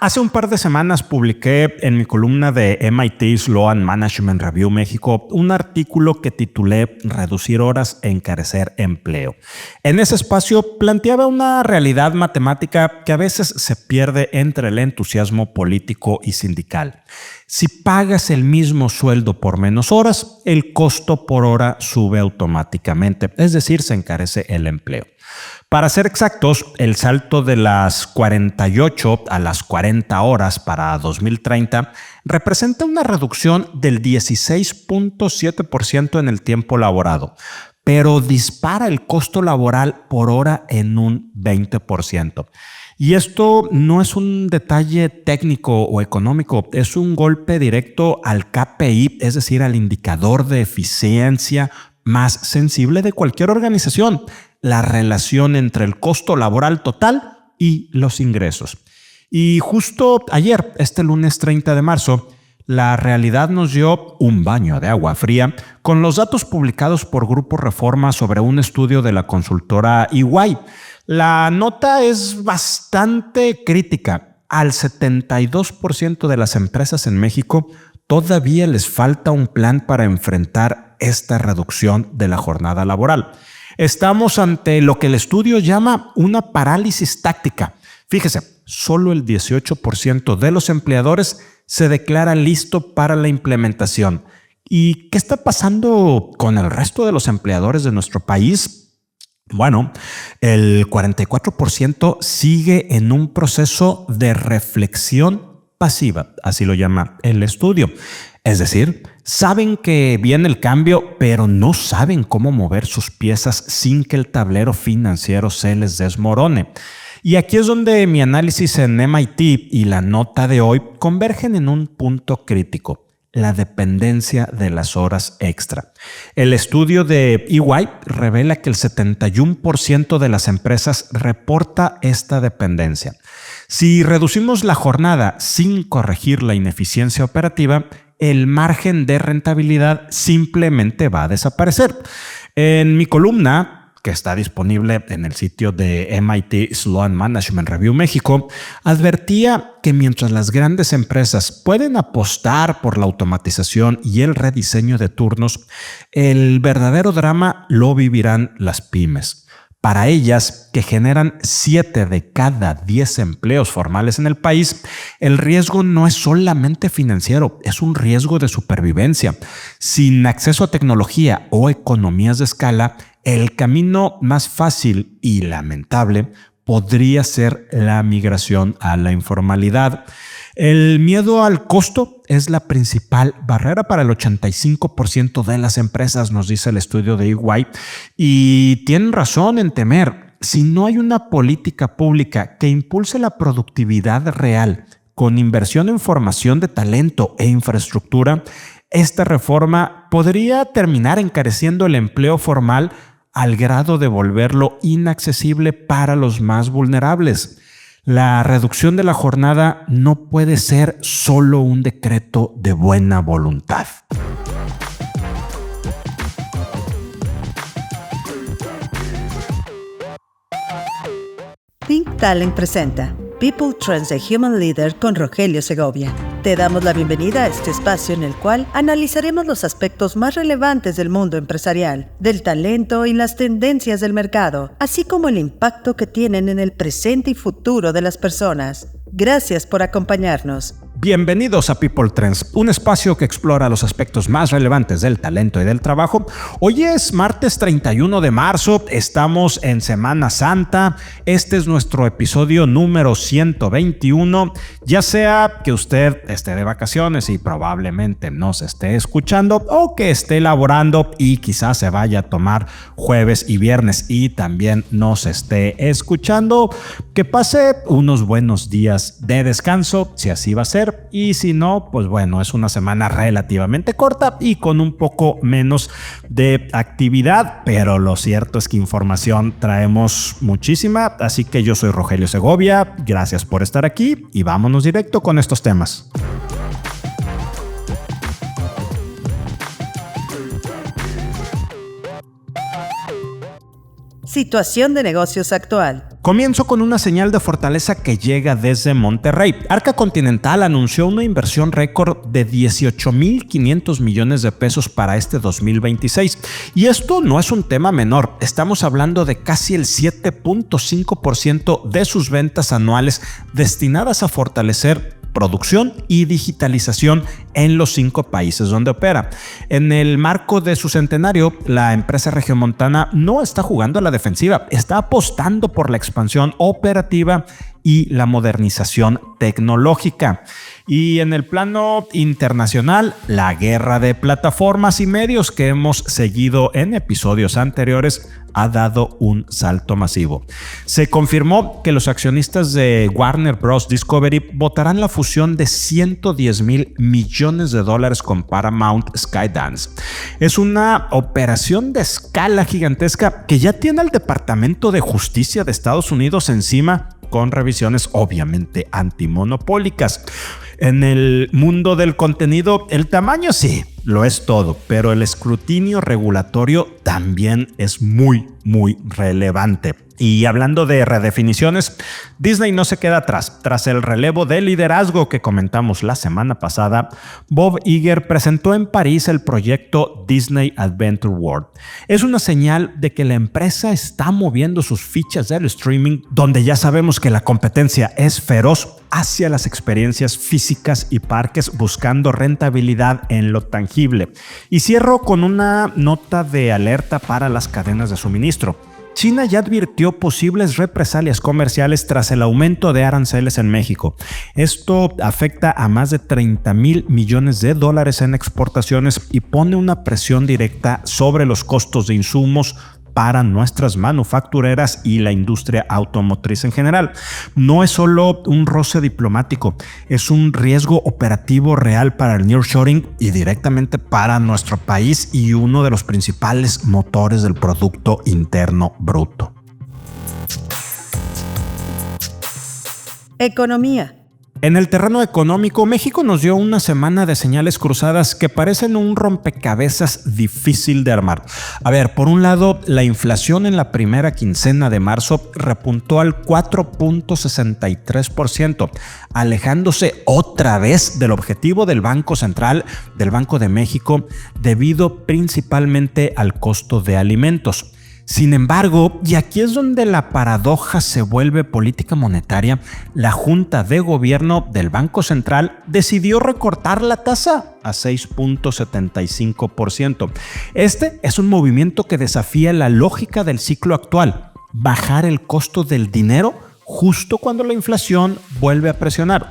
Hace un par de semanas publiqué en mi columna de MIT Sloan Management Review México un artículo que titulé Reducir horas e encarecer empleo. En ese espacio planteaba una realidad matemática que a veces se pierde entre el entusiasmo político y sindical. Si pagas el mismo sueldo por menos horas, el costo por hora sube automáticamente, es decir, se encarece el empleo. Para ser exactos, el salto de las 48 a las 40 horas para 2030 representa una reducción del 16.7% en el tiempo laborado, pero dispara el costo laboral por hora en un 20%. Y esto no es un detalle técnico o económico, es un golpe directo al KPI, es decir, al indicador de eficiencia más sensible de cualquier organización, la relación entre el costo laboral total y los ingresos. Y justo ayer, este lunes 30 de marzo, la realidad nos dio un baño de agua fría con los datos publicados por Grupo Reforma sobre un estudio de la consultora EY. La nota es bastante crítica. Al 72% de las empresas en México todavía les falta un plan para enfrentar esta reducción de la jornada laboral. Estamos ante lo que el estudio llama una parálisis táctica. Fíjese, solo el 18% de los empleadores se declara listo para la implementación. ¿Y qué está pasando con el resto de los empleadores de nuestro país? Bueno, el 44% sigue en un proceso de reflexión pasiva, así lo llama el estudio. Es decir, saben que viene el cambio, pero no saben cómo mover sus piezas sin que el tablero financiero se les desmorone. Y aquí es donde mi análisis en MIT y la nota de hoy convergen en un punto crítico: la dependencia de las horas extra. El estudio de EY revela que el 71% de las empresas reporta esta dependencia. Si reducimos la jornada sin corregir la ineficiencia operativa, el margen de rentabilidad simplemente va a desaparecer. En mi columna, que está disponible en el sitio de MIT Sloan Management Review México, advertía que mientras las grandes empresas pueden apostar por la automatización y el rediseño de turnos, el verdadero drama lo vivirán las pymes. Para ellas, que generan 7 de cada 10 empleos formales en el país, el riesgo no es solamente financiero, es un riesgo de supervivencia. Sin acceso a tecnología o economías de escala, el camino más fácil y lamentable podría ser la migración a la informalidad. El miedo al costo es la principal barrera para el 85% de las empresas, nos dice el estudio de EY, y tienen razón en temer. Si no hay una política pública que impulse la productividad real con inversión en formación de talento e infraestructura, esta reforma podría terminar encareciendo el empleo formal al grado de volverlo inaccesible para los más vulnerables. La reducción de la jornada no puede ser solo un decreto de buena voluntad. Think Talent presenta People Trends the Human Leader con Rogelio Segovia. Te damos la bienvenida a este espacio en el cual analizaremos los aspectos más relevantes del mundo empresarial, del talento y las tendencias del mercado, así como el impacto que tienen en el presente y futuro de las personas. Gracias por acompañarnos. Bienvenidos a People Trends, un espacio que explora los aspectos más relevantes del talento y del trabajo. Hoy es martes 31 de marzo, estamos en Semana Santa. Este es nuestro episodio número 121. Ya sea que usted esté de vacaciones y probablemente nos esté escuchando, o que esté laborando y quizás se vaya a tomar jueves y viernes y también nos esté escuchando, que pase unos buenos días de descanso, si así va a ser. Y si no, pues bueno, es una semana relativamente corta y con un poco menos de actividad, pero lo cierto es que información traemos muchísima, así que yo soy Rogelio Segovia, gracias por estar aquí y vámonos directo con estos temas. Situación de negocios actual. Comienzo con una señal de fortaleza que llega desde Monterrey. Arca Continental anunció una inversión récord de 18,500 millones de pesos para este 2026. Y esto no es un tema menor. Estamos hablando de casi el 7.5% de sus ventas anuales destinadas a fortalecer producción y digitalización en los 5 países donde opera. En el marco de su centenario, la empresa regiomontana no está jugando a la defensiva, está apostando por la expansión operativa y la modernización tecnológica. Y en el plano internacional, la guerra de plataformas y medios que hemos seguido en episodios anteriores ha dado un salto masivo. Se confirmó que los accionistas de Warner Bros. Discovery votarán la fusión de $110,000 millones con Paramount Skydance. Es una operación de escala gigantesca que ya tiene al Departamento de Justicia de Estados Unidos encima, con revisiones obviamente antimonopólicas. En el mundo del contenido, el tamaño sí, lo es todo, pero el escrutinio regulatorio también es muy relevante. Y hablando de redefiniciones, Disney no se queda atrás. Tras el relevo de liderazgo que comentamos la semana pasada, Bob Iger presentó en París el proyecto Disney Adventure World. Es una señal de que la empresa está moviendo sus fichas del streaming, donde ya sabemos que la competencia es feroz, hacia las experiencias físicas y parques, buscando rentabilidad en lo tangible. Y cierro con una nota de alerta para las cadenas de suministro. China ya advirtió posibles represalias comerciales tras el aumento de aranceles en México. Esto afecta a más de $30,000 millones en exportaciones y pone una presión directa sobre los costos de insumos para nuestras manufactureras y la industria automotriz en general. No es solo un roce diplomático, es un riesgo operativo real para el nearshoring y directamente para nuestro país y uno de los principales motores del Producto Interno Bruto. Economía. En el terreno económico, México nos dio una semana de señales cruzadas que parecen un rompecabezas difícil de armar. A ver, por un lado, la inflación en la primera quincena de marzo repuntó al 4.63%, alejándose otra vez del objetivo del Banco Central, del Banco de México, debido principalmente al costo de alimentos. Sin embargo, y aquí es donde la paradoja se vuelve política monetaria, la Junta de Gobierno del Banco Central decidió recortar la tasa a 6.75%. Este es un movimiento que desafía la lógica del ciclo actual: bajar el costo del dinero justo cuando la inflación vuelve a presionar.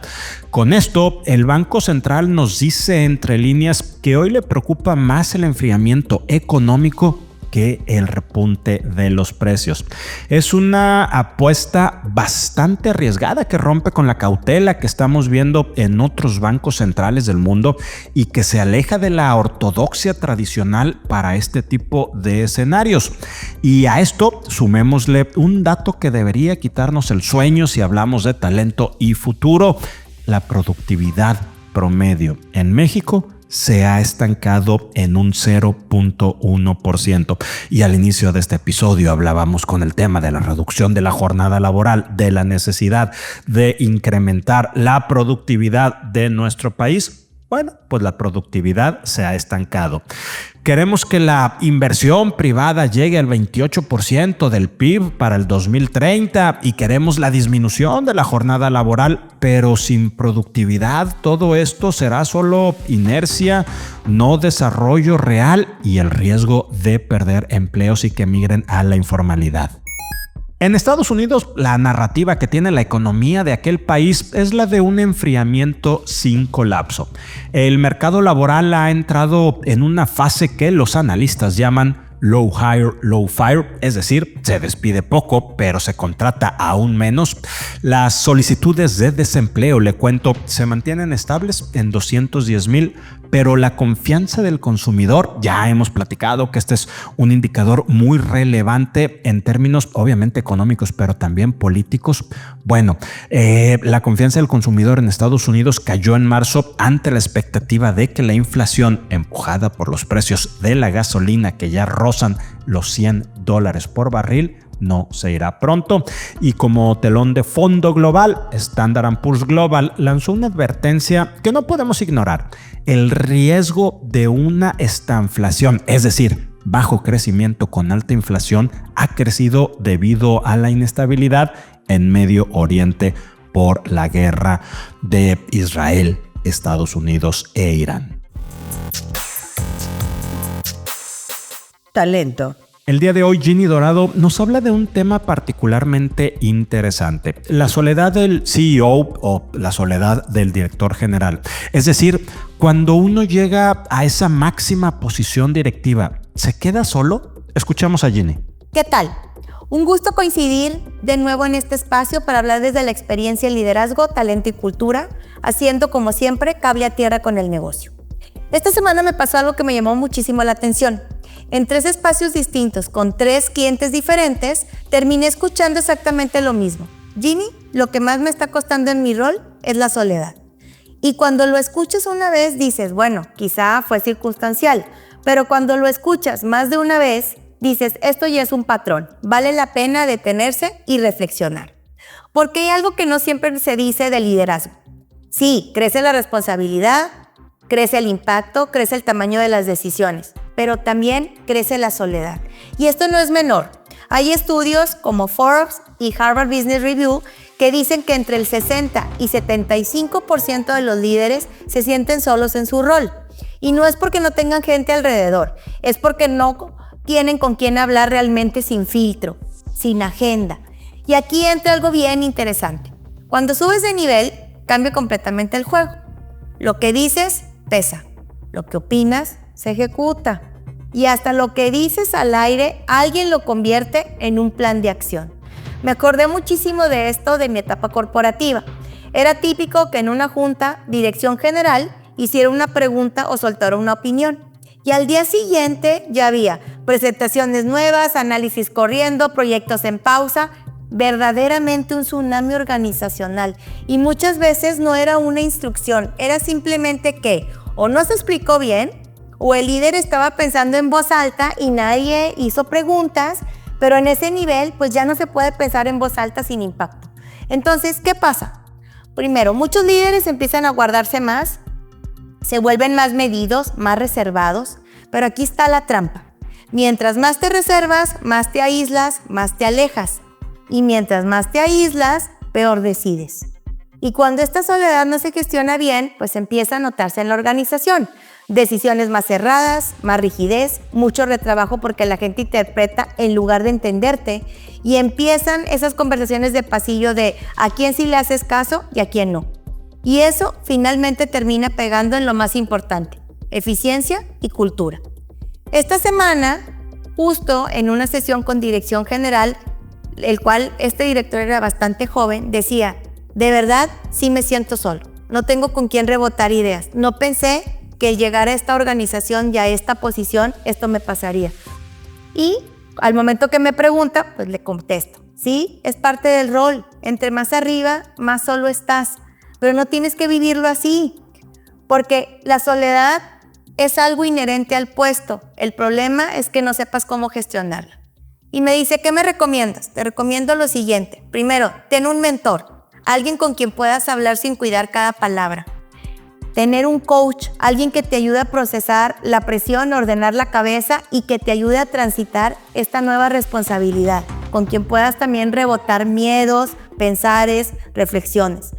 Con esto, el Banco Central nos dice entre líneas que hoy le preocupa más el enfriamiento económico que el repunte de los precios. Es una apuesta bastante arriesgada que rompe con la cautela que estamos viendo en otros bancos centrales del mundo y que se aleja de la ortodoxia tradicional para este tipo de escenarios. Y a esto sumémosle un dato que debería quitarnos el sueño si hablamos de talento y futuro: la productividad promedio en México se ha estancado en un 0.1%. Y al inicio de este episodio hablábamos con el tema de la reducción de la jornada laboral, de la necesidad de incrementar la productividad de nuestro país. Bueno, pues la productividad se ha estancado. Queremos que la inversión privada llegue al 28% del PIB para el 2030 y queremos la disminución de la jornada laboral, pero sin productividad todo esto será solo inercia, no desarrollo real y el riesgo de perder empleos y que migren a la informalidad. En Estados Unidos, la narrativa que tiene la economía de aquel país es la de un enfriamiento sin colapso. El mercado laboral ha entrado en una fase que los analistas llaman low hire, low fire, es decir, se despide poco, pero se contrata aún menos. Las solicitudes de desempleo, le cuento, se mantienen estables en 210,000, pero la confianza del consumidor, ya hemos platicado que este es un indicador muy relevante en términos obviamente económicos, pero también políticos. Bueno, la confianza del consumidor en Estados Unidos cayó en marzo ante la expectativa de que la inflación, empujada por los precios de la gasolina que ya rozan los $100 por barril, no se irá pronto. Y como telón de fondo global, Standard & Poor's Global lanzó una advertencia que no podemos ignorar: el riesgo de una estanflación, es decir, bajo crecimiento con alta inflación, ha crecido debido a la inestabilidad en Medio Oriente por la guerra de Israel, Estados Unidos e Irán. Talento. El día de hoy, Ginny Dorado nos habla de un tema particularmente interesante: la soledad del CEO o la soledad del director general. Es decir, cuando uno llega a esa máxima posición directiva, ¿se queda solo? Escuchamos a Ginny. ¿Qué tal? Un gusto coincidir de nuevo en este espacio para hablar desde la experiencia en liderazgo, talento y cultura, haciendo como siempre cable a tierra con el negocio. Esta semana me pasó algo que me llamó muchísimo la atención. En 3 espacios distintos, con 3 clientes diferentes, terminé escuchando exactamente lo mismo. Ginny, lo que más me está costando en mi rol es la soledad. Y cuando lo escuchas una vez dices, bueno, quizá fue circunstancial, pero cuando lo escuchas más de una vez, dices, esto ya es un patrón, vale la pena detenerse y reflexionar. Porque hay algo que no siempre se dice de liderazgo. Sí, crece la responsabilidad, crece el impacto, crece el tamaño de las decisiones, pero también crece la soledad. Y esto no es menor. Hay estudios como Forbes y Harvard Business Review que dicen que entre el 60 y 75% de los líderes se sienten solos en su rol. Y no es porque no tengan gente alrededor, es porque no tienen con quién hablar realmente sin filtro, sin agenda. Y aquí entra algo bien interesante. Cuando subes de nivel, cambia completamente el juego. Lo que dices pesa, lo que opinas se ejecuta y hasta lo que dices al aire alguien lo convierte en un plan de acción. Me acordé muchísimo de esto de mi etapa corporativa. Era típico que en una junta, dirección general, hiciera una pregunta o soltara una opinión. Y al día siguiente ya había presentaciones nuevas, análisis corriendo, proyectos en pausa, verdaderamente un tsunami organizacional. Y muchas veces no era una instrucción, era simplemente que o no se explicó bien, o el líder estaba pensando en voz alta y nadie hizo preguntas, pero en ese nivel pues ya no se puede pensar en voz alta sin impacto. Entonces, ¿qué pasa? Primero, muchos líderes empiezan a guardarse más, se vuelven más medidos, más reservados, pero aquí está la trampa. Mientras más te reservas, más te aíslas, más te alejas. Y mientras más te aíslas, peor decides. Y cuando esta soledad no se gestiona bien, pues empieza a notarse en la organización. Decisiones más cerradas, más rigidez, mucho retrabajo porque la gente interpreta en lugar de entenderte. Y empiezan esas conversaciones de pasillo de a quién sí le haces caso y a quién no. Y eso finalmente termina pegando en lo más importante, eficiencia y cultura. Esta semana, justo en una sesión con dirección general, el cual este director era bastante joven, decía, de verdad sí me siento solo, no tengo con quién rebotar ideas, no pensé que llegar a esta organización y a esta posición esto me pasaría. Y al momento que me pregunta, pues le contesto, sí, es parte del rol, entre más arriba, más solo estás. Pero no tienes que vivirlo así, porque la soledad es algo inherente al puesto. El problema es que no sepas cómo gestionarla. Y me dice, ¿qué me recomiendas? Te recomiendo lo siguiente. Primero, ten un mentor, alguien con quien puedas hablar sin cuidar cada palabra. Tener un coach, alguien que te ayude a procesar la presión, ordenar la cabeza y que te ayude a transitar esta nueva responsabilidad, con quien puedas también rebotar miedos, pensares, reflexiones.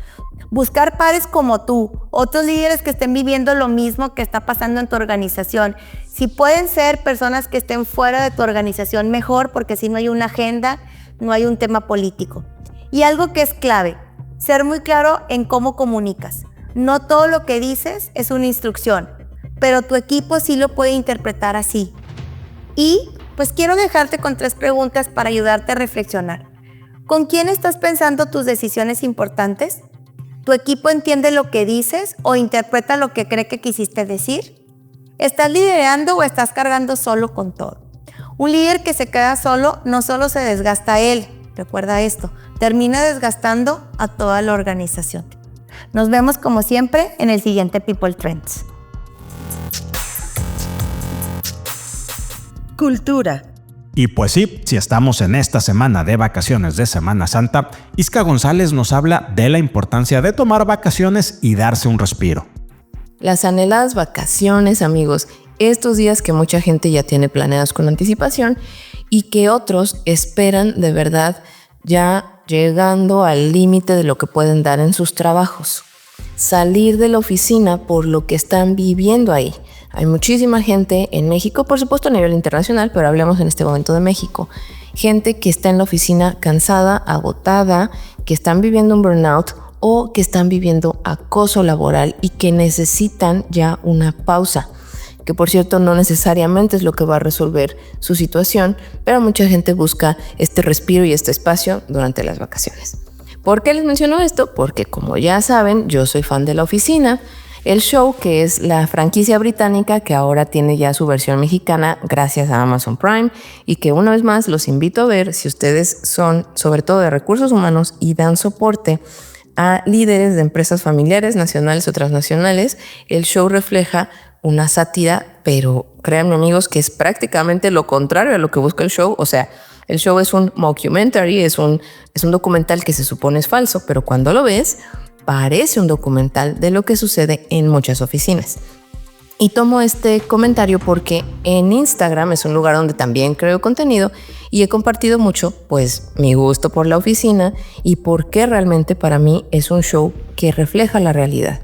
Buscar pares como tú, otros líderes que estén viviendo lo mismo que está pasando en tu organización. Si pueden ser personas que estén fuera de tu organización, mejor, porque si no hay una agenda, no hay un tema político. Y algo que es clave, ser muy claro en cómo comunicas. No todo lo que dices es una instrucción, pero tu equipo sí lo puede interpretar así. Y pues quiero dejarte con 3 preguntas para ayudarte a reflexionar. ¿Con quién estás pensando tus decisiones importantes? ¿Tu equipo entiende lo que dices o interpreta lo que cree que quisiste decir? ¿Estás liderando o estás cargando solo con todo? Un líder que se queda solo no solo se desgasta a él, recuerda esto, termina desgastando a toda la organización. Nos vemos como siempre en el siguiente People Trends. Cultura. Y pues sí, si estamos en esta semana de vacaciones de Semana Santa, Isca González nos habla de la importancia de tomar vacaciones y darse un respiro. Las anheladas vacaciones, amigos, estos días que mucha gente ya tiene planeados con anticipación y que otros esperan de verdad ya llegando al límite de lo que pueden dar en sus trabajos. Salir de la oficina por lo que están viviendo ahí. Hay muchísima gente en México, por supuesto a nivel internacional, pero hablemos en este momento de México. Gente que está en la oficina cansada, agotada, que están viviendo un burnout o que están viviendo acoso laboral y que necesitan ya una pausa. Que por cierto no necesariamente es lo que va a resolver su situación, pero mucha gente busca este respiro y este espacio durante las vacaciones. ¿Por qué les menciono esto? Porque como ya saben, yo soy fan de La Oficina, el show que es la franquicia británica que ahora tiene ya su versión mexicana gracias a Amazon Prime y que una vez más los invito a ver si ustedes son sobre todo de recursos humanos y dan soporte a líderes de empresas familiares, nacionales o transnacionales. El show refleja una sátira, pero créanme amigos que es prácticamente lo contrario a lo que busca el show. O sea, el show es un mockumentary, es un documental que se supone es falso, pero cuando lo ves, parece un documental de lo que sucede en muchas oficinas. Y tomo este comentario porque en Instagram es un lugar donde también creo contenido y he compartido mucho, pues, mi gusto por La Oficina y por qué realmente para mí es un show que refleja la realidad.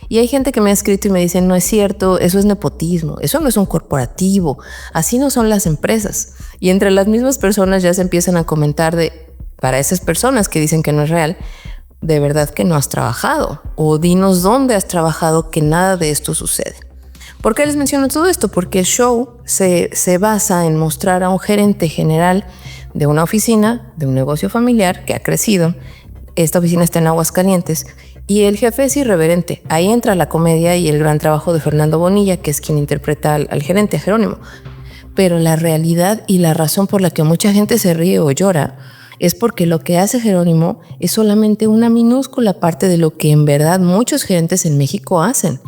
Y hay gente que me ha escrito y me dice, no es cierto, eso es nepotismo, eso no es un corporativo, así no son las empresas. Y entre las mismas personas ya se empiezan a comentar para esas personas que dicen que no es real, de verdad que no has trabajado o dinos dónde has trabajado que nada de esto sucede. ¿Por qué les menciono todo esto? Porque el show se basa en mostrar a un gerente general de una oficina, de un negocio familiar que ha crecido. Esta oficina está en Aguascalientes y el jefe es irreverente. Ahí entra la comedia y el gran trabajo de Fernando Bonilla, que es quien interpreta al gerente, a Jerónimo. Pero la realidad y la razón por la que mucha gente se ríe o llora es porque lo que hace Jerónimo es solamente una minúscula parte de lo que en verdad muchos gerentes en México hacen.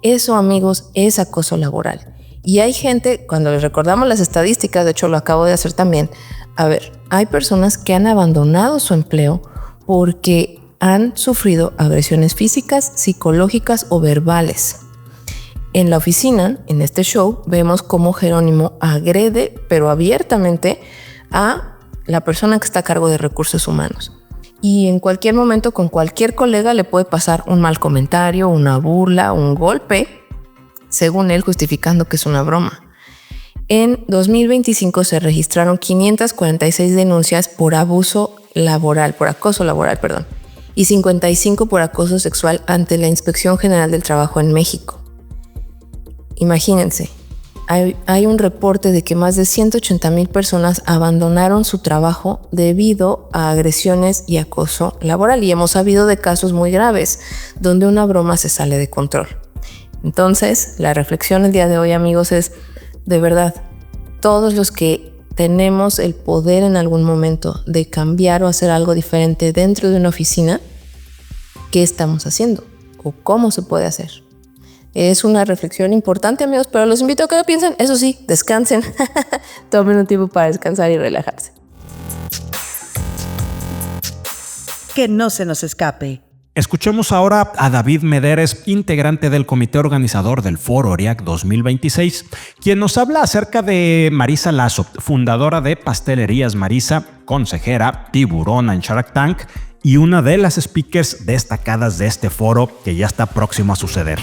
Eso, amigos, es acoso laboral. Y hay gente, cuando les recordamos las estadísticas, de hecho lo acabo de hacer también, a ver, hay personas que han abandonado su empleo porque han sufrido agresiones físicas, psicológicas o verbales. En La Oficina, en este show, vemos cómo Jerónimo agrede, pero abiertamente, a la persona que está a cargo de recursos humanos. Y en cualquier momento con cualquier colega le puede pasar un mal comentario, una burla, un golpe, según él justificando que es una broma. En 2025 se registraron 546 denuncias por abuso laboral, por acoso laboral, perdón, y 55 por acoso sexual ante la Inspección General del Trabajo en México. Imagínense. Hay un reporte de que más de 180,000 personas abandonaron su trabajo debido a agresiones y acoso laboral. Y hemos sabido de casos muy graves donde una broma se sale de control. Entonces, la reflexión el día de hoy, amigos, es de verdad, todos los que tenemos el poder en algún momento de cambiar o hacer algo diferente dentro de una oficina, ¿qué estamos haciendo? ¿O cómo se puede hacer? Es una reflexión importante, amigos, pero los invito a que lo piensen. Eso sí, descansen. Tomen un tiempo para descansar y relajarse. Que no se nos escape. Escuchemos ahora a David Mederes, integrante del comité organizador del Foro ERIAC 2026, quien nos habla acerca de Marisa Lazo, fundadora de Pastelerías Marisa, consejera, tiburona en Shark Tank y una de las speakers destacadas de este foro que ya está próximo a suceder.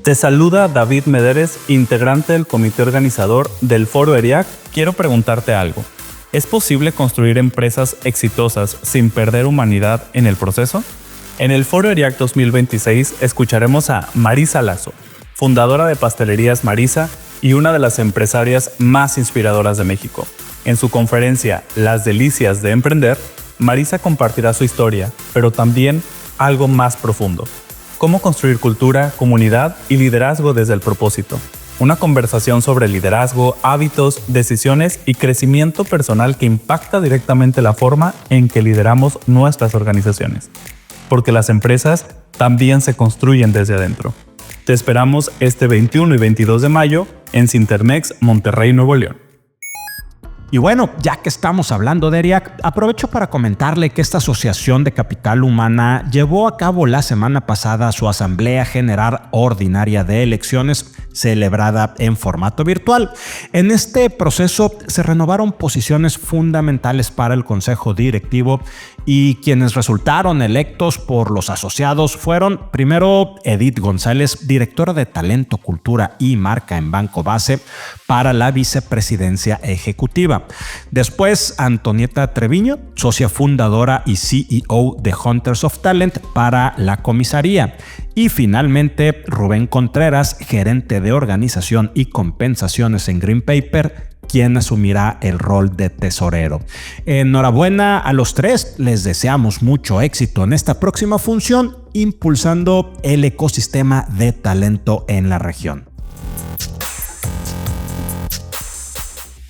Te saluda David Mederes, integrante del comité organizador del Foro ERIAC. Quiero preguntarte algo. ¿Es posible construir empresas exitosas sin perder humanidad en el proceso? En el Foro ERIAC 2026 escucharemos a Marisa Lazo, fundadora de Pastelerías Marisa y una de las empresarias más inspiradoras de México. En su conferencia Las Delicias de Emprender, Marisa compartirá su historia, pero también algo más profundo. Cómo construir cultura, comunidad y liderazgo desde el propósito. Una conversación sobre liderazgo, hábitos, decisiones y crecimiento personal que impacta directamente la forma en que lideramos nuestras organizaciones. Porque las empresas también se construyen desde adentro. Te esperamos este 21 y 22 de mayo en Cintermex, Monterrey, Nuevo León. Y bueno, ya que estamos hablando de ERIAC, aprovecho para comentarle que esta Asociación de Capital Humana llevó a cabo la semana pasada su Asamblea General Ordinaria de Elecciones, celebrada en formato virtual. En este proceso se renovaron posiciones fundamentales para el Consejo Directivo y quienes resultaron electos por los asociados fueron primero Edith González, directora de Talento, Cultura y Marca en Banco Base para la vicepresidencia ejecutiva. Después Antonieta Treviño, socia fundadora y CEO de Hunters of Talent para la comisaría. Y finalmente Rubén Contreras, gerente de organización y compensaciones en Green Paper, quien asumirá el rol de tesorero. Enhorabuena a los tres, les deseamos mucho éxito en esta próxima función, impulsando el ecosistema de talento en la región.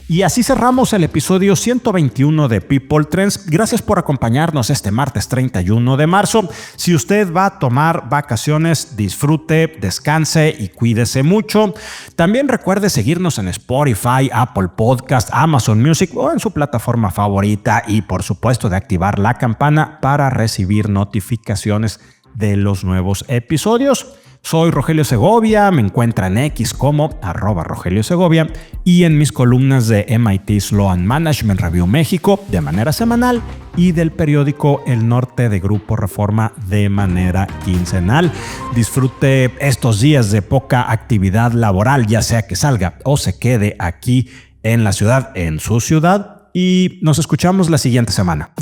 Y así cerramos el episodio 121 de People Trends. Gracias por acompañarnos este martes 31 de marzo. Si usted va a tomar vacaciones, disfrute, descanse y cuídese mucho. También recuerde seguirnos en Spotify, Apple Podcast, Amazon Music o en su plataforma favorita y por supuesto de activar la campana para recibir notificaciones de los nuevos episodios. Soy Rogelio Segovia, me encuentra en X como @Rogelio Segovia y en mis columnas de MIT Sloan Management Review México de manera semanal y del periódico El Norte de Grupo Reforma de manera quincenal. Disfrute estos días de poca actividad laboral, ya sea que salga o se quede aquí en la ciudad, en su ciudad, y nos escuchamos la siguiente semana.